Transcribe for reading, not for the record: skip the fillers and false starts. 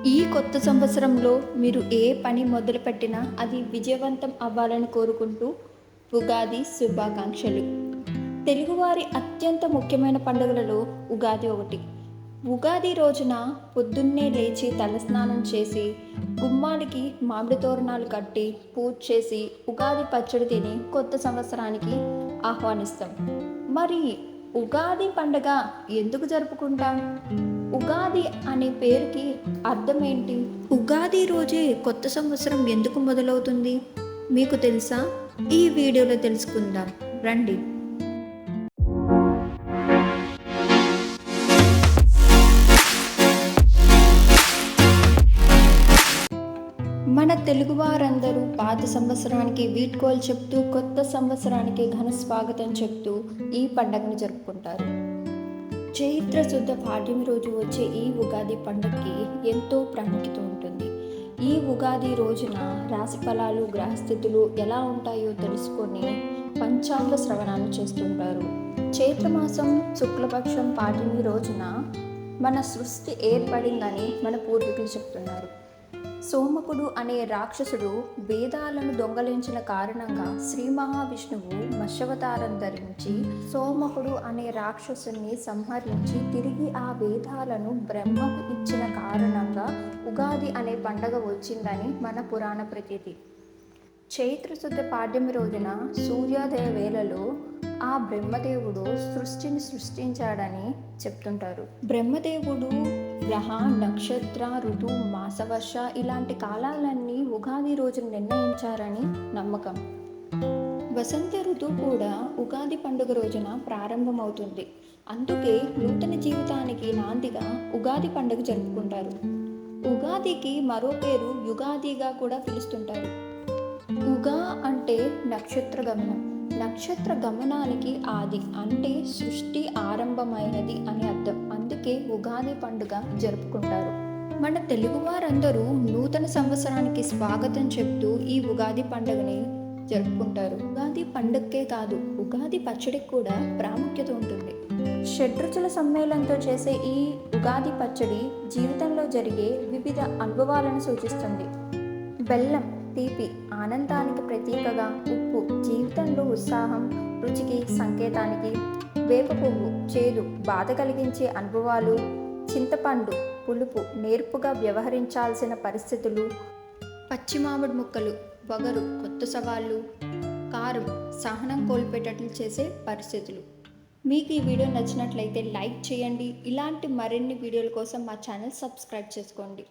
ఈ కొత్త సంవత్సరంలో మీరు ఏ పని మొదలుపెట్టినా అది విజయవంతం అవ్వాలని కోరుకుంటూ ఉగాది శుభాకాంక్షలు. తెలుగువారి అత్యంత ముఖ్యమైన పండుగలలో ఉగాది ఒకటి. ఉగాది రోజున పొద్దున్నే లేచి తలస్నానం చేసి గుమ్మాలకి మామిడి తోరణాలు కట్టి పూజ చేసి ఉగాది పచ్చడి తిని కొత్త సంవత్సరానికి ఆహ్వానిస్తాం. మరి ఉగాది పండుగ ఎందుకు జరుపుకుంటాం? ఉగాది అనే పేరుకి అర్థం ఏంటి? ఉగాది రోజే కొత్త సంవత్సరం ఎందుకు మొదలవుతుంది మీకు తెలుసా? ఈ వీడియోలో తెలుసుకుందాం రండి. మన తెలుగువారందరూ పాత సంవత్సరానికి వీడ్కోలు చెప్తూ కొత్త సంవత్సరానికి ఘన స్వాగతం చెప్తూ ఈ పండుగను జరుపుకుంటారు. చైత్ర శుద్ధ పాడ్యమి రోజు వచ్చే ఈ ఉగాది పండుగకి ఎంతో ప్రాముఖ్యత ఉంటుంది. ఈ ఉగాది రోజున రాశి ఫలాలు గ్రహస్థితులు ఎలా ఉంటాయో తెలుసుకొని పంచాంగ శ్రవణాలు చేస్తుంటారు. చైత్రమాసం శుక్లపక్షం పాడ్యమి రోజున మన సృష్టి ఏర్పడిందని మన పూర్వీకులు చెప్తున్నారు. సోమకుడు అనే రాక్షసుడు వేదాలను దొంగలించిన కారణంగా శ్రీ మహావిష్ణువు మత్స్యావతారం ధరించి సోమకుడు అనే రాక్షసుని సంహరించి తిరిగి ఆ వేదాలను బ్రహ్మకు ఇచ్చిన కారణంగా ఉగాది అనే పండగ వచ్చిందని మన పురాణ ప్రతీతి. చైత్రశుద్ధ పాడ్యమి రోజున సూర్యోదయ వేళలో ఆ బ్రహ్మదేవుడు సృష్టిని సృష్టించాడని చెప్తుంటారు. బ్రహ్మదేవుడు గ్రహ నక్షత్ర ఋతు మాసవర్ష ఇలాంటి కాలాలన్నీ ఉగాది రోజున నిర్ణయించారని నమ్మకం. వసంత ఋతువు కూడా ఉగాది పండుగ రోజున ప్రారంభమవుతుంది. అందుకే నూతన జీవితానికి నాందిగా ఉగాది పండుగ జరుపుకుంటారు. ఉగాదికి మరో పేరు యుగాదిగా కూడా పిలుస్తుంటారు. ఉగా అంటే నక్షత్ర గమనం. నక్షత్ర గమనానికి ఆది అంటే సృష్టి ఆరంభమైనది అని అర్థం. అందుకే ఉగాది పండుగ జరుపుకుంటారు. మన తెలుగువారందరూ నూతన సంవత్సరానికి స్వాగతం చెప్తూ ఈ ఉగాది పండుగని జరుపుకుంటారు. ఉగాది పండుగకే కాదు, ఉగాది పచ్చడికి కూడా ప్రాముఖ్యత ఉంటుంది. షడ్రుచుల సమ్మేళనంతో చేసే ఈ ఉగాది పచ్చడి జీవితంలో జరిగే వివిధ అనుభవాలను సూచిస్తుంది. బెల్లం తీపి ఆనందానికి ప్రతీకగా, ఉప్పు జీవితంలో ఉత్సాహం రుచికి సంకేతానికి, వేప పువ్వు చేదు బాధ కలిగించే అనుభవాలు, చింతపండు పులుపు నేర్పుగా వ్యవహరించాల్సిన పరిస్థితులు, పచ్చి మామిడి ముక్కలు వగరు కొత్త సవాళ్ళు, కారం సహనం కోల్పోయేటట్లు చేసే పరిస్థితులు. మీకు ఈ వీడియో నచ్చినట్లయితే లైక్ చేయండి. ఇలాంటి మరిన్ని వీడియోల కోసం మా ఛానల్ సబ్స్క్రైబ్ చేసుకోండి.